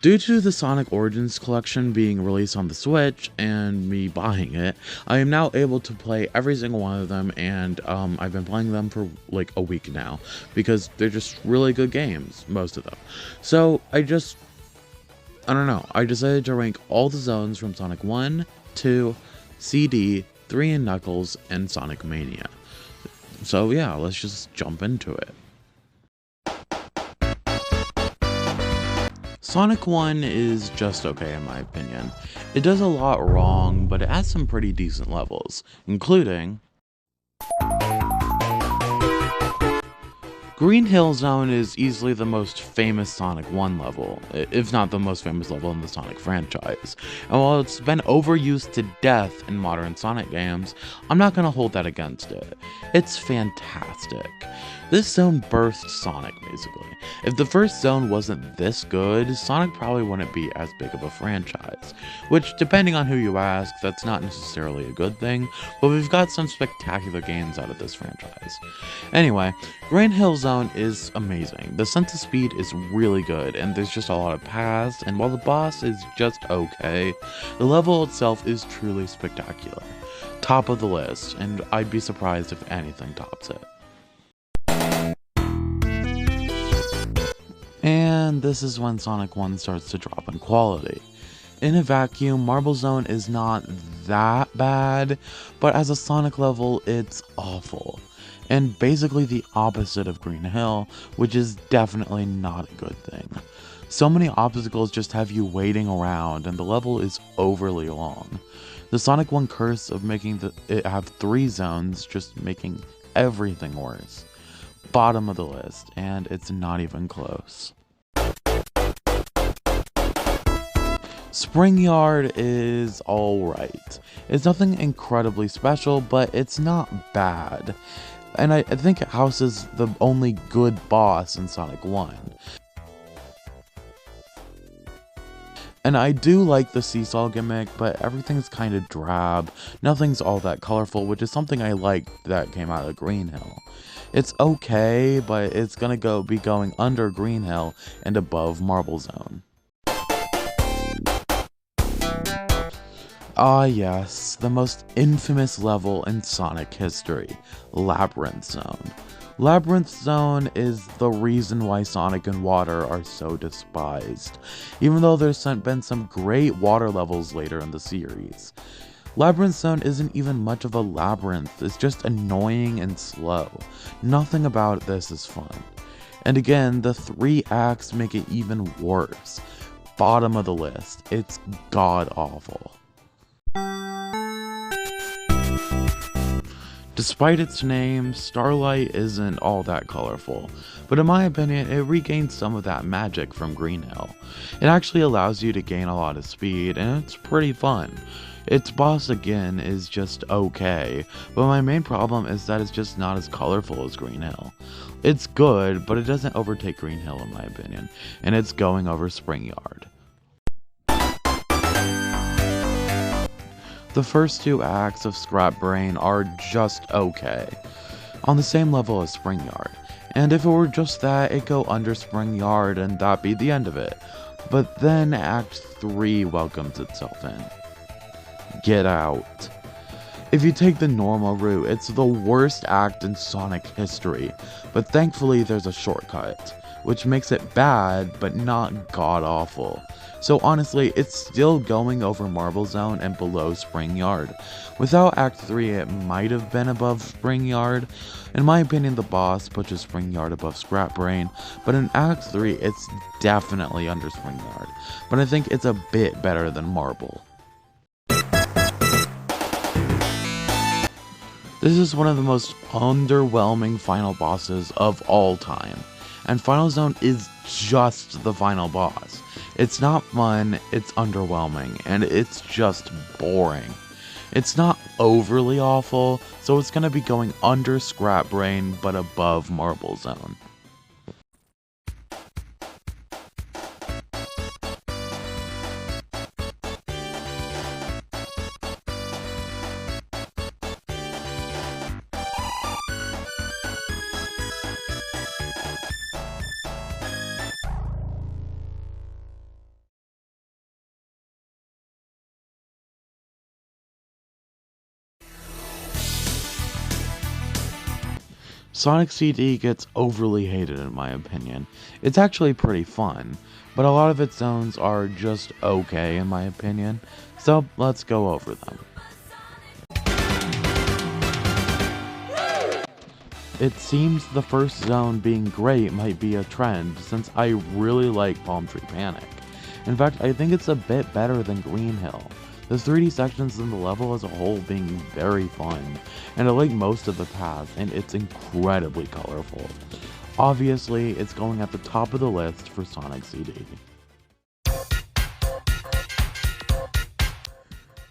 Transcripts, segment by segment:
Due to the Sonic Origins collection being released on the Switch and me buying it, I am now able to play every single one of them, and I've been playing them for like a week now because they're just really good games, most of them. So I don't know, I decided to rank all the zones from Sonic 1, 2, CD, 3 and Knuckles, and Sonic Mania. So yeah, let's just jump into it. Sonic 1 is just okay in my opinion. It does a lot wrong, but it has some pretty decent levels, including Green Hill Zone is easily the most famous Sonic 1 level, if not the most famous level in the Sonic franchise. And while it's been overused to death in modern Sonic games, I'm not going to hold that against it. It's fantastic. This zone birthed Sonic, basically. If the first zone wasn't this good, Sonic probably wouldn't be as big of a franchise. Which, depending on who you ask, that's not necessarily a good thing, but we've got some spectacular games out of this franchise. Anyway, Green Hill Zone is amazing. The sense of speed is really good, and there's just a lot of paths, and while the boss is just okay, the level itself is truly spectacular. Top of the list, and I'd be surprised if anything tops it. And this is when Sonic 1 starts to drop in quality. In a vacuum, Marble Zone is not that bad, but as a Sonic level, it's awful. And basically the opposite of Green Hill, which is definitely not a good thing. So many obstacles just have you waiting around, and the level is overly long. The Sonic 1 curse of making it have 3 zones just making everything worse. Bottom of the list, and it's not even close. Spring Yard is alright. It's nothing incredibly special, but it's not bad. And I think it houses the only good boss in Sonic 1. And I do like the seesaw gimmick, but everything's kind of drab. Nothing's all that colorful, which is something I liked that came out of Green Hill. It's okay, but it's gonna be going under Green Hill and above Marble Zone. Ah yes, the most infamous level in Sonic history, Labyrinth Zone. Labyrinth Zone is the reason why Sonic and Water are so despised, even though there's been some great water levels later in the series. Labyrinth Zone isn't even much of a labyrinth, it's just annoying and slow. Nothing about this is fun. And again, the 3 acts make it even worse. Bottom of the list, it's god awful. Despite its name, Starlight isn't all that colorful, but in my opinion, it regains some of that magic from Green Hill. It actually allows you to gain a lot of speed, and it's pretty fun. Its boss again is just okay, but my main problem is that it's just not as colorful as Green Hill. It's good, but it doesn't overtake Green Hill in my opinion, and it's going over Spring Yard. The first 2 acts of Scrap Brain are just okay, on the same level as Spring Yard, and if it were just that, it'd go under Spring Yard and that'd be the end of it. But then Act 3 welcomes itself in. Get Out. If you take the normal route, it's the worst act in Sonic history, but thankfully there's a shortcut, which makes it bad, but not god-awful. So honestly, it's still going over Marble Zone and below Spring Yard. Without Act 3, it might have been above Spring Yard. In my opinion, the boss pushes Spring Yard above Scrap Brain, but in Act 3, it's definitely under Spring Yard. But I think it's a bit better than Marble. This is one of the most underwhelming final bosses of all time. And Final Zone is just the final boss. It's not fun, it's underwhelming, and it's just boring. It's not overly awful, so it's gonna be going under Scrap Brain but above Marble Zone. Sonic CD gets overly hated in my opinion. It's actually pretty fun, but a lot of its zones are just okay in my opinion, so let's go over them. It seems the first zone being great might be a trend, since I really like Palm Tree Panic. In fact, I think it's a bit better than Green Hill. The 3D sections in the level as a whole being very fun, and I like most of the paths, and it's incredibly colorful. Obviously, it's going at the top of the list for Sonic CD.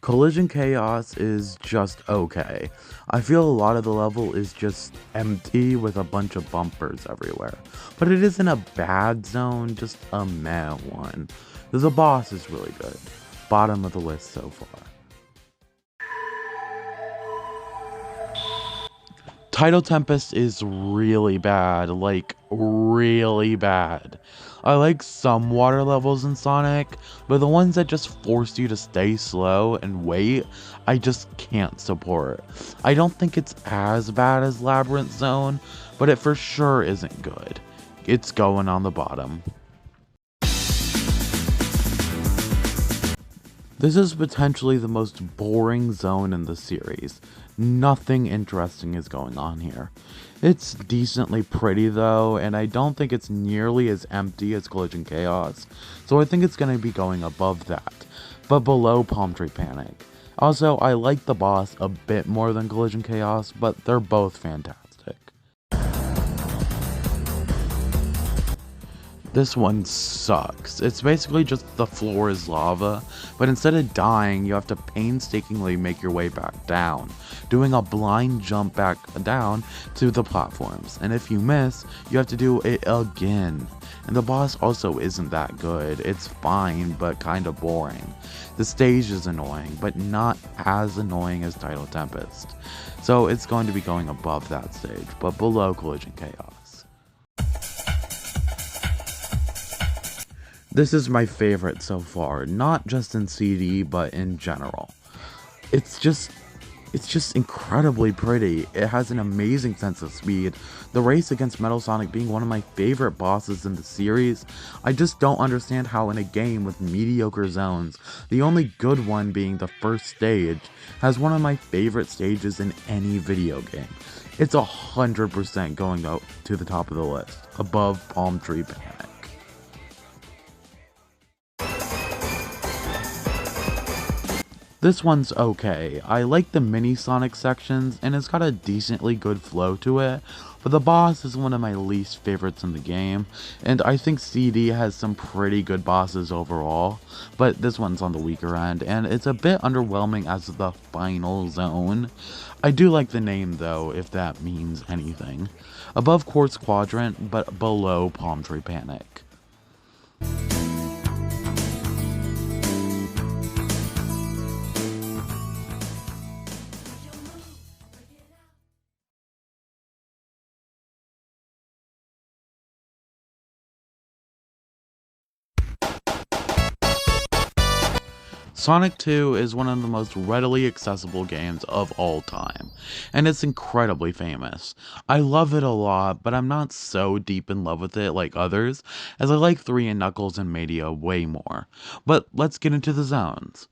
Collision Chaos is just okay. I feel a lot of the level is just empty with a bunch of bumpers everywhere. But it isn't a bad zone, just a meh one. The boss is really good. Bottom of the list so far. Tidal Tempest is really bad, like really bad. I like some water levels in Sonic, but the ones that just force you to stay slow and wait, I just can't support. I don't think it's as bad as Labyrinth Zone, but it for sure isn't good. It's going on the bottom. This is potentially the most boring zone in the series. Nothing interesting is going on here. It's decently pretty though, and I don't think it's nearly as empty as Collision Chaos, so I think it's going to be going above that, but below Palm Tree Panic. Also, I like the boss a bit more than Collision Chaos, but they're both fantastic. This one sucks. It's basically just the floor is lava, but instead of dying, you have to painstakingly make your way back down, doing a blind jump back down to the platforms, and if you miss, you have to do it again. And the boss also isn't that good. It's fine, but kinda boring. The stage is annoying, but not as annoying as Tidal Tempest. So it's going to be going above that stage, but below Collision Chaos. This is my favorite so far, not just in CD, but in general. It's just incredibly pretty. It has an amazing sense of speed. The race against Metal Sonic being one of my favorite bosses in the series. I just don't understand how in a game with mediocre zones, the only good one being the first stage, has one of my favorite stages in any video game. It's 100% going out to the top of the list, above Palm Tree Panic. This one's okay. I like the mini Sonic sections, and it's got a decently good flow to it, but the boss is one of my least favorites in the game, and I think CD has some pretty good bosses overall, but this one's on the weaker end, and it's a bit underwhelming as the final zone. I do like the name though, if that means anything. Above Quartz Quadrant, but below Palm Tree Panic. Sonic 2 is one of the most readily accessible games of all time, and it's incredibly famous. I love it a lot, but I'm not so deep in love with it like others, as I like 3 and Knuckles and Mania way more. But let's get into the zones.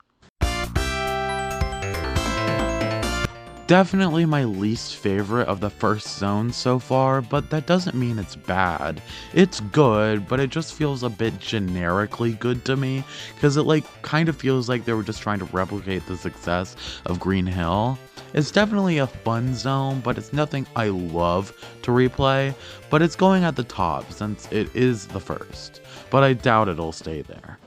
Definitely my least favorite of the first zone so far, but that doesn't mean it's bad. It's good, but it just feels a bit generically good to me, because it kind of feels like they were just trying to replicate the success of Green Hill. It's definitely a fun zone, but it's nothing I love to replay, but it's going at the top since it is the first, but I doubt it'll stay there.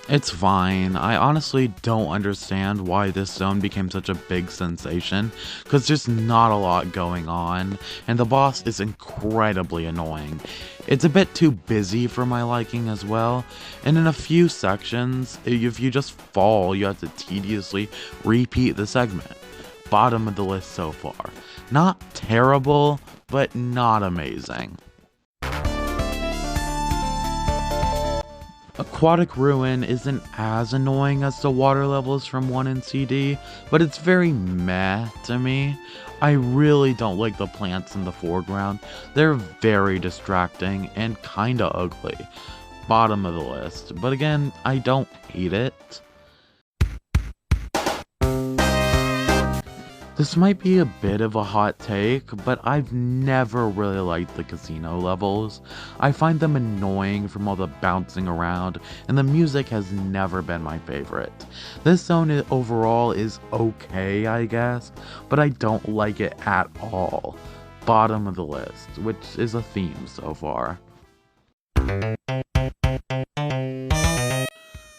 It's fine. I honestly don't understand why this zone became such a big sensation, because there's not a lot going on, and the boss is incredibly annoying. It's a bit too busy for my liking as well, and in a few sections, if you just fall, you have to tediously repeat the segment. Bottom of the list so far. Not terrible, but not amazing. Aquatic Ruin isn't as annoying as the water levels from 1 in CD, but it's very meh to me. I really don't like the plants in the foreground. They're very distracting and kinda ugly. Bottom of the list, but again, I don't hate it. This might be a bit of a hot take, but I've never really liked the casino levels. I find them annoying from all the bouncing around, and the music has never been my favorite. This zone overall is okay, I guess, but I don't like it at all. Bottom of the list, which is a theme so far.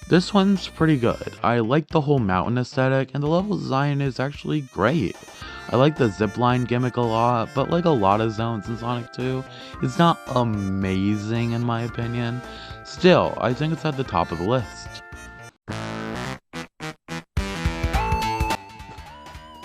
This one's pretty good. I like the whole mountain aesthetic, and the level design is actually great. I like the zipline gimmick a lot, but like a lot of zones in Sonic 2, it's not amazing in my opinion. Still, I think it's at the top of the list.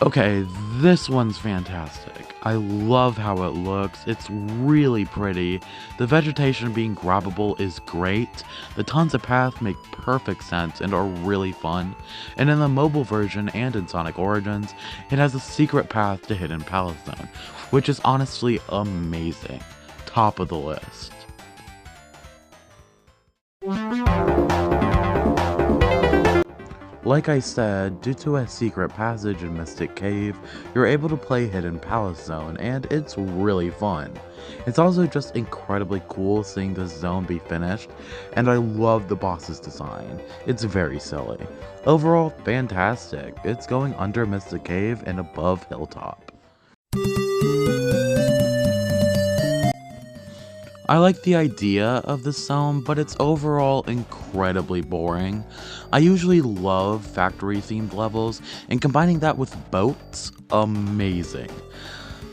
Okay, this one's fantastic. I love how it looks, it's really pretty, the vegetation being grabbable is great, the tons of paths make perfect sense and are really fun, and in the mobile version and in Sonic Origins, it has a secret path to Hidden Palace Zone, which is honestly amazing. Top of the list. Like I said, due to a secret passage in Mystic Cave, you're able to play Hidden Palace Zone, and it's really fun. It's also just incredibly cool seeing this zone be finished, and I love the boss's design. It's very silly. Overall, fantastic. It's going under Mystic Cave and above Hilltop. I like the idea of the zone, but it's overall incredibly boring. I usually love factory-themed levels, and combining that with boats, amazing.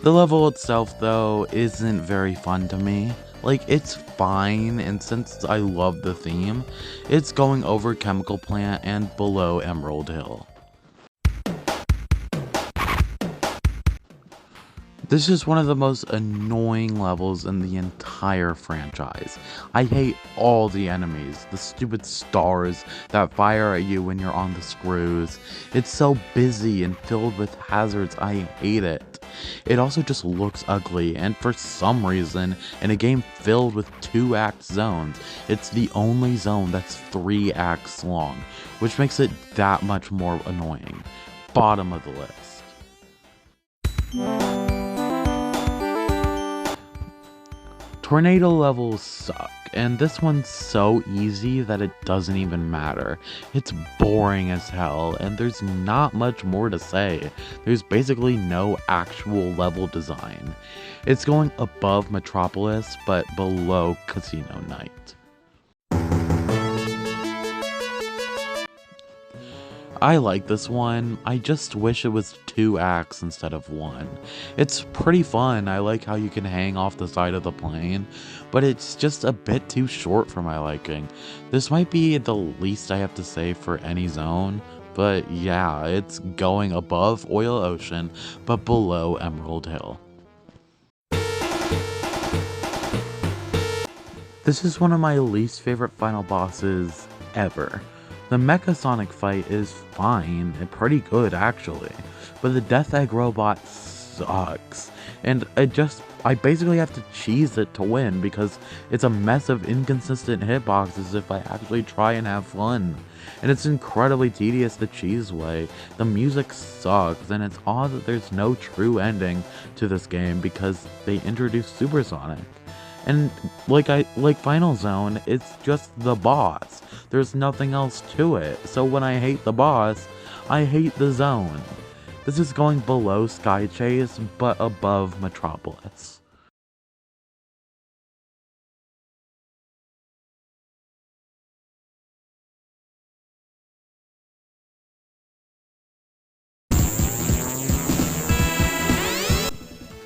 The level itself, though, isn't very fun to me. Like, it's fine, and since I love the theme, it's going over Chemical Plant and below Emerald Hill. This is one of the most annoying levels in the entire franchise. I hate all the enemies, the stupid stars that fire at you when you're on the screws. It's so busy and filled with hazards, I hate it. It also just looks ugly, and for some reason, in a game filled with 2-act zones, it's the only zone that's 3 acts long, which makes it that much more annoying. Bottom of the list. Tornado levels suck, and this one's so easy that it doesn't even matter. It's boring as hell, and there's not much more to say. There's basically no actual level design. It's going above Metropolis, but below Casino Night. I like this one, I just wish it was 2 acts instead of 1. It's pretty fun, I like how you can hang off the side of the plane, but it's just a bit too short for my liking. This might be the least I have to say for any zone, but yeah, it's going above Oil Ocean, but below Emerald Hill. This is one of my least favorite final bosses ever. The Mecha Sonic fight is fine, and pretty good actually, but the Death Egg robot sucks, and I basically have to cheese it to win because it's a mess of inconsistent hitboxes if I actually try and have fun, and it's incredibly tedious the cheese way. The music sucks, and it's odd that there's no true ending to this game because they introduced Supersonic. And like Final Zone, it's just the boss. There's nothing else to it. So when I hate the boss, I hate the zone. This is going below Sky Chase, but above Metropolis.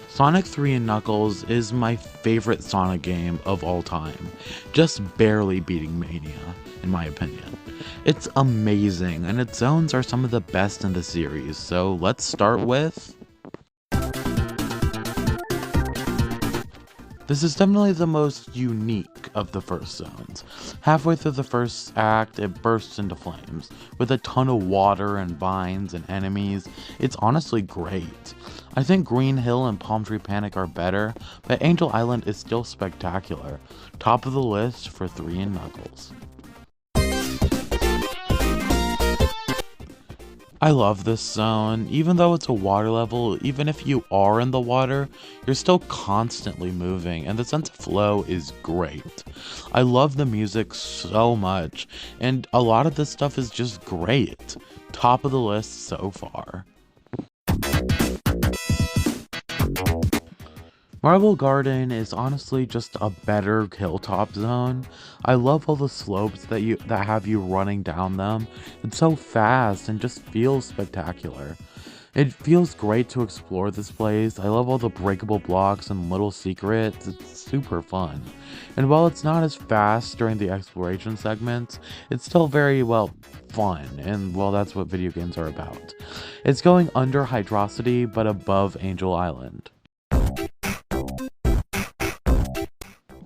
Sonic 3 and Knuckles is my favorite Sonic game of all time, just barely beating Mania, in my opinion. It's amazing, and its zones are some of the best in the series, so let's start with... The This is definitely the most unique of the first zones. Halfway through the first act, it bursts into flames, with a ton of water and vines and enemies. It's honestly great. I think Green Hill and Palm Tree Panic are better, but Angel Island is still spectacular. Top of the list for 3 and Knuckles. I love this zone. Even though it's a water level, even if you are in the water, you're still constantly moving, and the sense of flow is great. I love the music so much, and a lot of this stuff is just great. Top of the list so far. Marble Garden is honestly just a better hilltop zone. I love all the slopes that have you running down them. It's so fast and just feels spectacular. It feels great to explore this place. I love all the breakable blocks and little secrets. It's super fun. And while it's not as fast during the exploration segments, it's still very, well, fun. And, well, that's what video games are about. It's going under Hydrocity, but above Angel Island.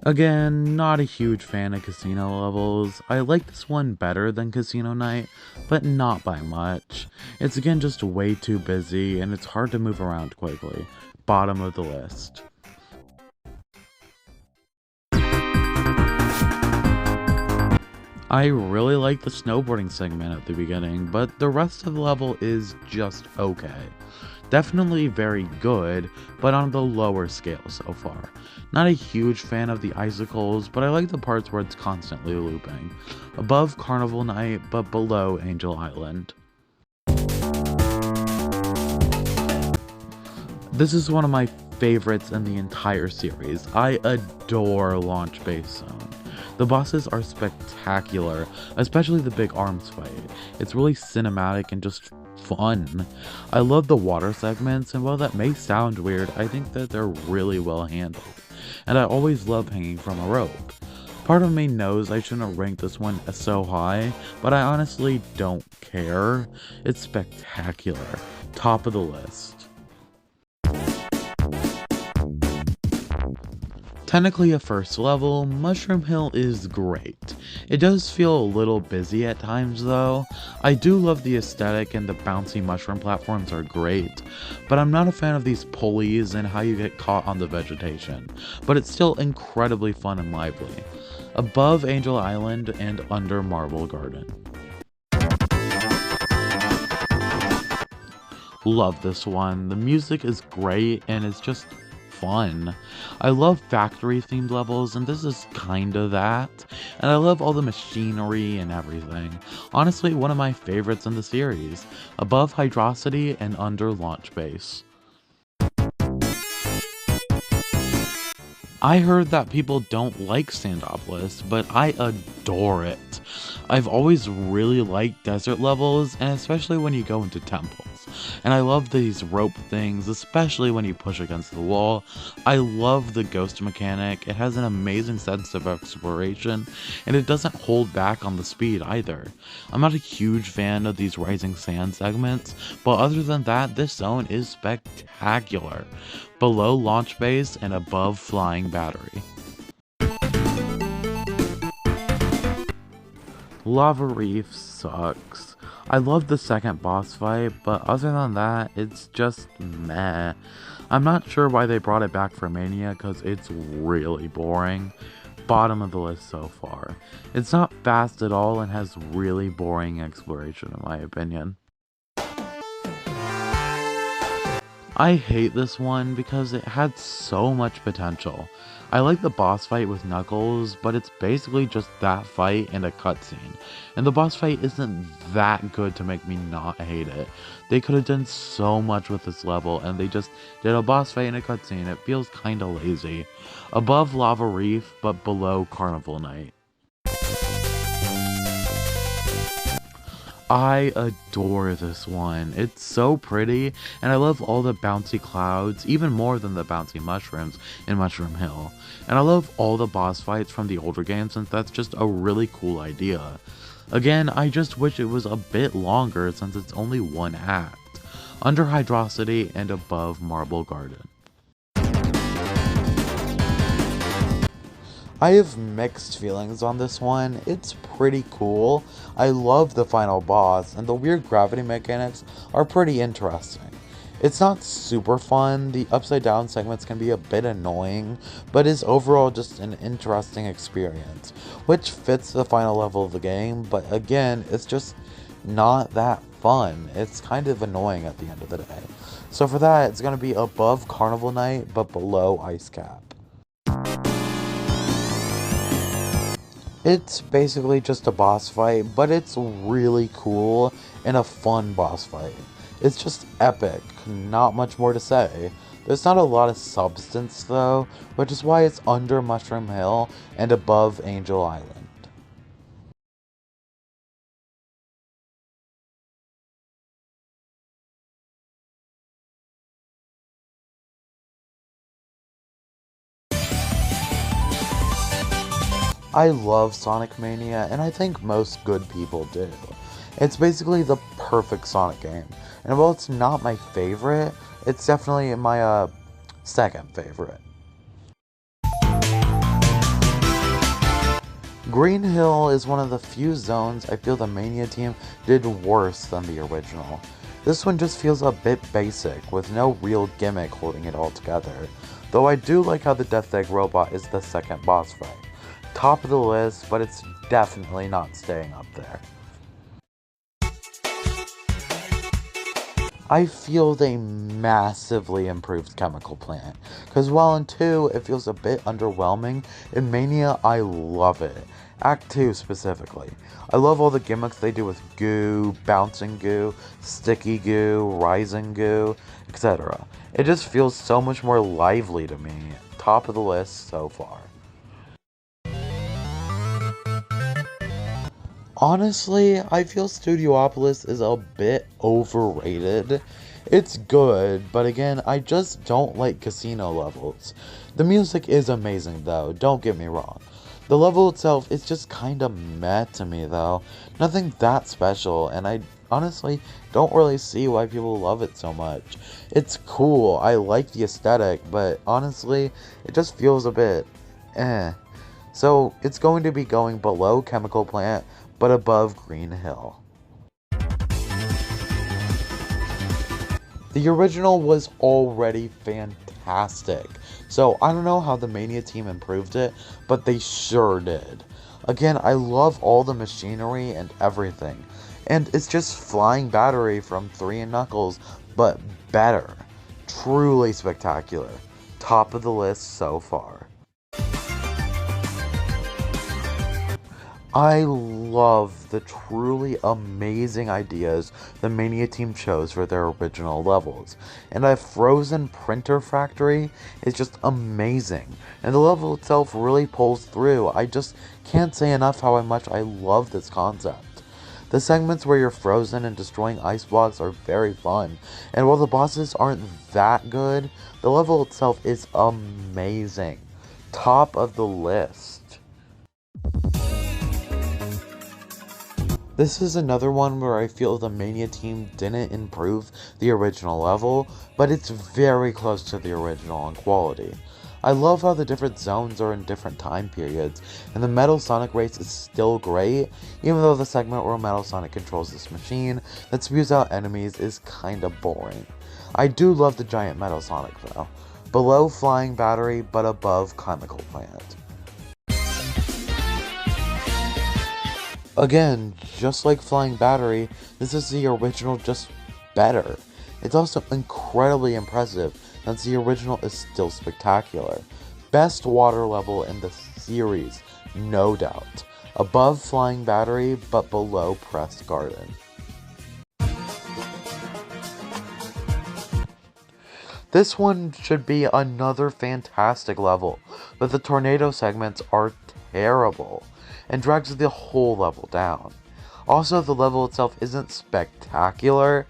Again, not a huge fan of casino levels. I like this one better than Casino Night, but not by much. It's again just way too busy, and it's hard to move around quickly. Bottom of the list. I really like the snowboarding segment at the beginning, but the rest of the level is just okay. Definitely very good, but on the lower scale so far. Not a huge fan of the icicles, but I like the parts where it's constantly looping. Above Carnival Night, but below Angel Island. This is one of my favorites in the entire series. I adore Launch Base Zone. The bosses are spectacular, especially the big arms fight. It's really cinematic and just fun. I love the water segments, and while that may sound weird, I think that they're really well handled. And I always love hanging from a rope. Part of me knows I shouldn't rank this one so high, but I honestly don't care. It's spectacular. Top of the list. Technically a first level, Mushroom Hill is great. It does feel a little busy at times though. I do love the aesthetic and the bouncy mushroom platforms are great, but I'm not a fan of these pulleys and how you get caught on the vegetation, but it's still incredibly fun and lively. Above Angel Island and under Marble Garden. Love this one. The music is great and it's just fun. I love factory themed levels, and this is kinda that, and I love all the machinery and everything. Honestly, one of my favorites in the series, above Hydrocity and under Launch Base. I heard that people don't like Standopolis, but I adore it. I've always really liked desert levels, and especially when you go into temples. And I love these rope things, especially when you push against the wall. I love the ghost mechanic. It has an amazing sense of exploration, and it doesn't hold back on the speed either. I'm not a huge fan of these rising sand segments, but other than that, this zone is spectacular. Below Launch Base and above Flying Battery. Lava Reef sucks. I love the second boss fight, but other than that, it's just meh. I'm not sure why they brought it back for Mania, because it's really boring. Bottom of the list so far. It's not fast at all and has really boring exploration in my opinion. I hate this one because it had so much potential. I like the boss fight with Knuckles, but it's basically just that fight and a cutscene. And the boss fight isn't that good to make me not hate it. They could have done so much with this level, and they just did a boss fight and a cutscene. It feels kinda lazy. Above Lava Reef, but below Carnival Night. I adore this one. It's so pretty, and I love all the bouncy clouds, even more than the bouncy mushrooms in Mushroom Hill. And I love all the boss fights from the older games, since that's just a really cool idea. Again, I just wish it was a bit longer since it's only one act. Under Hydrocity and above Marble Garden. I have mixed feelings on this one. It's pretty cool. I love the final boss, and the weird gravity mechanics are pretty interesting. It's not super fun, the upside down segments can be a bit annoying, but is overall just an interesting experience, which fits the final level of the game, but again, it's just not that fun. It's kind of annoying at the end of the day. So for that, it's going to be above Carnival Night, but below Ice Cap. It's basically just a boss fight, but it's really cool and a fun boss fight. It's just epic, not much more to say. There's not a lot of substance though, which is why it's under Mushroom Hill and above Angel Island. I love Sonic Mania, and I think most good people do. It's basically the perfect Sonic game, and while it's not my favorite, it's definitely my second favorite. Green Hill is one of the few zones I feel the Mania team did worse than the original. This one just feels a bit basic, with no real gimmick holding it all together, though I do like how the Death Egg robot is the second boss fight. Top of the list, but it's definitely not staying up there. I feel they massively improved Chemical Plant, because while in 2 it feels a bit underwhelming, in Mania I love it. Act 2 specifically. I love all the gimmicks they do with goo, bouncing goo, sticky goo, rising goo, etc. It just feels so much more lively to me. Top of the list so far. Honestly, I feel Studiopolis is a bit overrated. It's good, but again, I just don't like casino levels. The music is amazing though, don't get me wrong. The level itself is just kinda meh to me though. Nothing that special, and I honestly don't really see why people love it so much. It's cool, I like the aesthetic, but honestly, it just feels a bit eh. So it's going to be going below Chemical Plant, but above Green Hill. The original was already fantastic, so I don't know how the Mania team improved it, but they sure did. Again, I love all the machinery and everything, and it's just Flying Battery from 3 and Knuckles, but better. Truly spectacular. Top of the list so far. I love the truly amazing ideas the Mania team chose for their original levels, and a frozen printer factory is just amazing, and the level itself really pulls through. I just can't say enough how much I love this concept. The segments where you're frozen and destroying ice blocks are very fun, and while the bosses aren't that good, the level itself is amazing. Top of the list. This is another one where I feel the Mania team didn't improve the original level, but it's very close to the original in quality. I love how the different zones are in different time periods, and the Metal Sonic race is still great, even though the segment where Metal Sonic controls this machine that spews out enemies is kinda boring. I do love the giant Metal Sonic though. Below Flying Battery, but above Chemical Plant. Again, just like Flying Battery, this is the original, just better. It's also incredibly impressive, since the original is still spectacular. Best water level in the series, no doubt. Above Flying Battery, but below Press Garden. This one should be another fantastic level, but the tornado segments are terrible, and drags the whole level down. Also, the level itself isn't spectacular.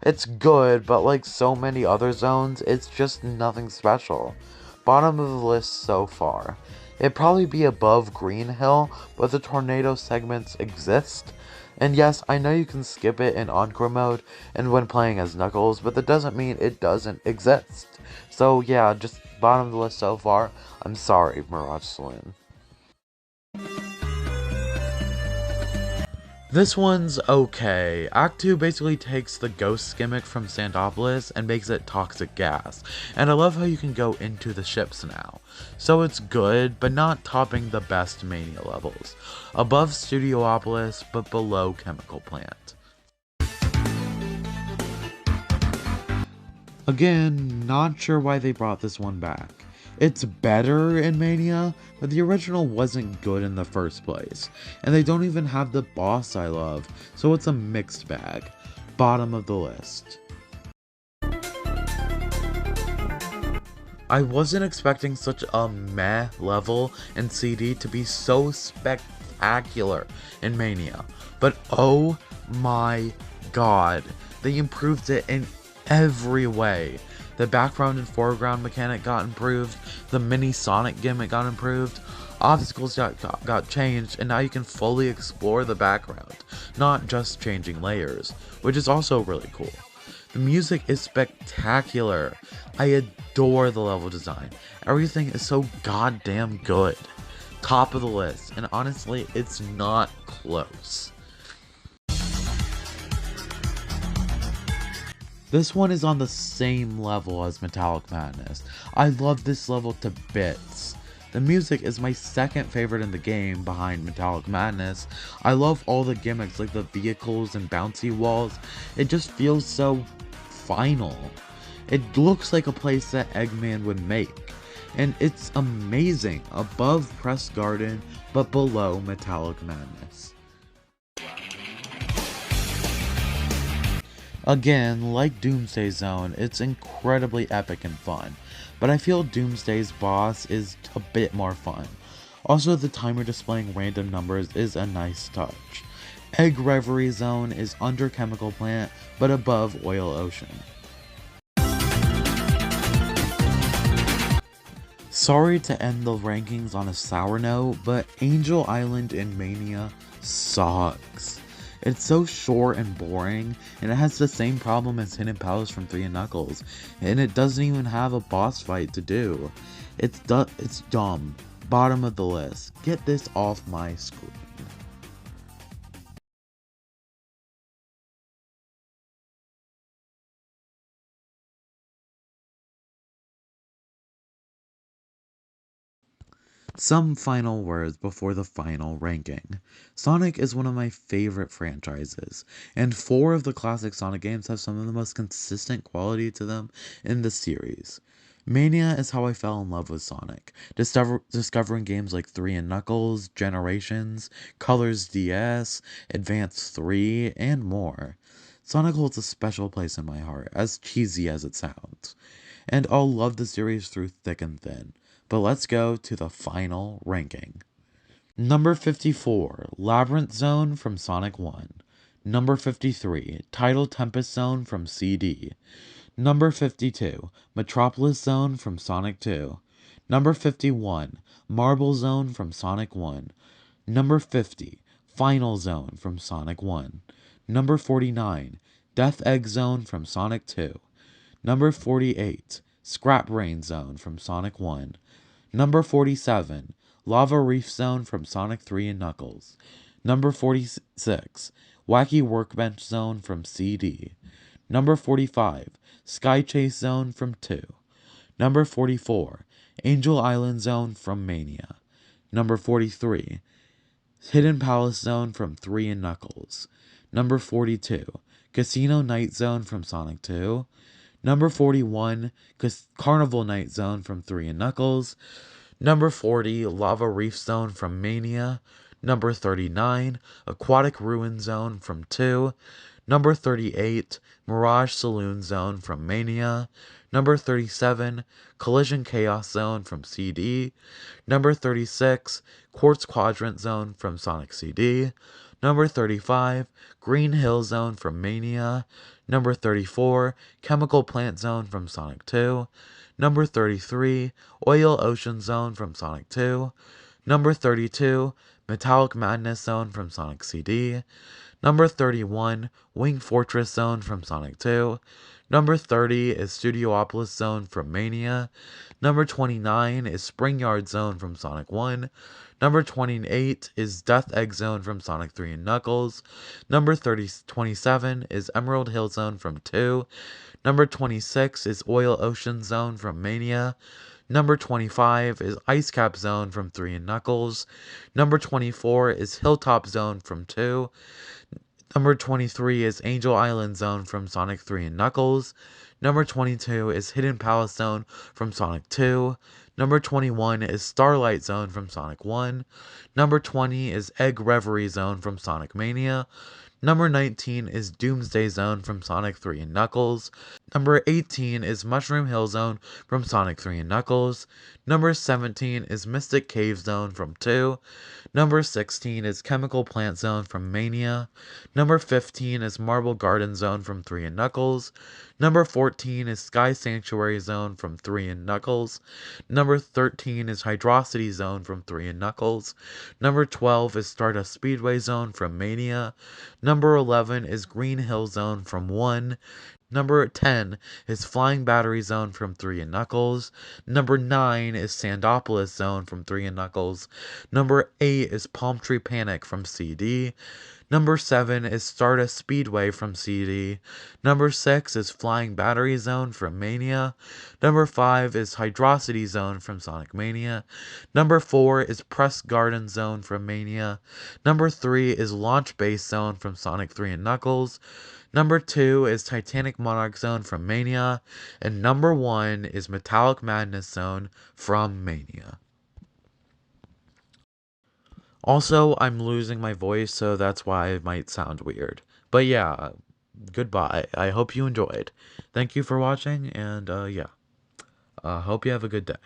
It's good, but like so many other zones, it's just nothing special. Bottom of the list so far. It'd probably be above Green Hill, but the tornado segments exist. And yes, I know you can skip it in Encore mode and when playing as Knuckles, but that doesn't mean it doesn't exist. So yeah, just bottom of the list so far. I'm sorry, Mirage Saloon. This one's okay. Act 2 basically takes the ghost gimmick from Sandopolis and makes it toxic gas, and I love how you can go into the ships now. So it's good, but not topping the best Mania levels. Above Studiopolis, but below Chemical Plant. Again, not sure why they brought this one back. It's better in Mania, but the original wasn't good in the first place, and they don't even have the boss I love, so it's a mixed bag. Bottom of the list. I wasn't expecting such a meh level in CD to be so spectacular in Mania, but oh my god, they improved it in every way. The background and foreground mechanic got improved, the mini Sonic gimmick got improved, obstacles got changed, and now you can fully explore the background, not just changing layers, which is also really cool. The music is spectacular. I adore the level design. Everything is so goddamn good. Top of the list, and honestly, it's not close. This one is on the same level as Metallic Madness. I love this level to bits. The music is my second favorite in the game behind Metallic Madness. I love all the gimmicks like the vehicles and bouncy walls. It just feels so final. It looks like a place that Eggman would make. And it's amazing. Above Press Garden, but below Metallic Madness. Again, like Doomsday Zone, it's incredibly epic and fun, but I feel Doomsday's boss is a bit more fun. Also, the timer displaying random numbers is a nice touch. Egg Reverie Zone is under Chemical Plant, but above Oil Ocean. Sorry to end the rankings on a sour note, but Angel Island in Mania sucks. It's so short and boring, and it has the same problem as Hidden Palace from 3 and Knuckles, and it doesn't even have a boss fight to do. It's dumb. Bottom of the list. Get this off my screen. Some final words before the final ranking. Sonic is one of my favorite franchises, and 4 of the classic Sonic games have some of the most consistent quality to them in the series. Mania is how I fell in love with Sonic, discovering games like 3 and Knuckles, Generations, Colors DS, Advance 3, and more. Sonic holds a special place in my heart, as cheesy as it sounds, and I'll love the series through thick and thin. But let's go to the final ranking. Number 54, Labyrinth Zone from Sonic 1. Number 53, Tidal Tempest Zone from CD. Number 52, Metropolis Zone from Sonic 2. Number 51, Marble Zone from Sonic 1. Number 50, Final Zone from Sonic 1. Number 49, Death Egg Zone from Sonic 2. Number 48, Scrap Brain Zone from Sonic 1. Number 47, Lava Reef Zone from Sonic 3 and Knuckles. Number 46, Wacky Workbench Zone from CD. Number 45, Sky Chase Zone from 2. Number 44, Angel Island Zone from Mania. Number 43, Hidden Palace Zone from 3 and Knuckles. Number 42, Casino Night Zone from Sonic 2. Number 41, Carnival Night Zone from 3 and Knuckles. Number 40, Lava Reef Zone from Mania. Number 39, Aquatic Ruin Zone from 2. Number 38, Mirage Saloon Zone from Mania. Number 37, Collision Chaos Zone from CD. Number 36, Quartz Quadrant Zone from Sonic CD. Number 35, Green Hill Zone from Mania. Number 34, Chemical Plant Zone from Sonic 2. Number 33, Oil Ocean Zone from Sonic 2. Number 32, Metallic Madness Zone from Sonic CD. Number 31, Wing Fortress Zone from Sonic 2. Number 30 is Studiopolis Zone from Mania. Number 29 is Spring Yard Zone from Sonic 1. Number 28 is Death Egg Zone from Sonic 3 and Knuckles. Number 27 is Emerald Hill Zone from 2. Number 26 is Oil Ocean Zone from Mania. Number 25 is Ice Cap Zone from 3 and Knuckles. Number 24 is Hilltop Zone from 2. Number 23 is Angel Island Zone from Sonic 3 and Knuckles. Number 22 is Hidden Palace Zone from Sonic 2. Number 21 is Starlight Zone from Sonic 1. Number 20 is Egg Reverie Zone from Sonic Mania. Number 19 is Doomsday Zone from Sonic 3 and Knuckles. Number 18 is Mushroom Hill Zone from Sonic 3 and Knuckles. Number 17 is Mystic Cave Zone from 2. Number 16 is Chemical Plant Zone from Mania. Number 15 is Marble Garden Zone from 3 and Knuckles. Number 14 is Sky Sanctuary Zone from 3 and Knuckles. Number 13 is Hydrocity Zone from 3 and Knuckles. Number 12 is Stardust Speedway Zone from Mania. Number 11 is Green Hill Zone from 1. Number 10 is Flying Battery Zone from 3 and Knuckles. Number 9 is Sandopolis Zone from 3 and Knuckles. Number 8 is Palm Tree Panic from CD. Number 7 is Stardust Speedway from CD. Number 6 is Flying Battery Zone from Mania. Number 5 is Hydrocity Zone from Sonic Mania. Number 4 is Press Garden Zone from Mania. Number 3 is Launch Base Zone from Sonic 3 and Knuckles. Number 2 is Titanic Monarch Zone from Mania. And number 1 is Metallic Madness Zone from Mania. Also, I'm losing my voice, so that's why it might sound weird. But yeah, goodbye. I hope you enjoyed. Thank you for watching, and yeah. Hope you have a good day.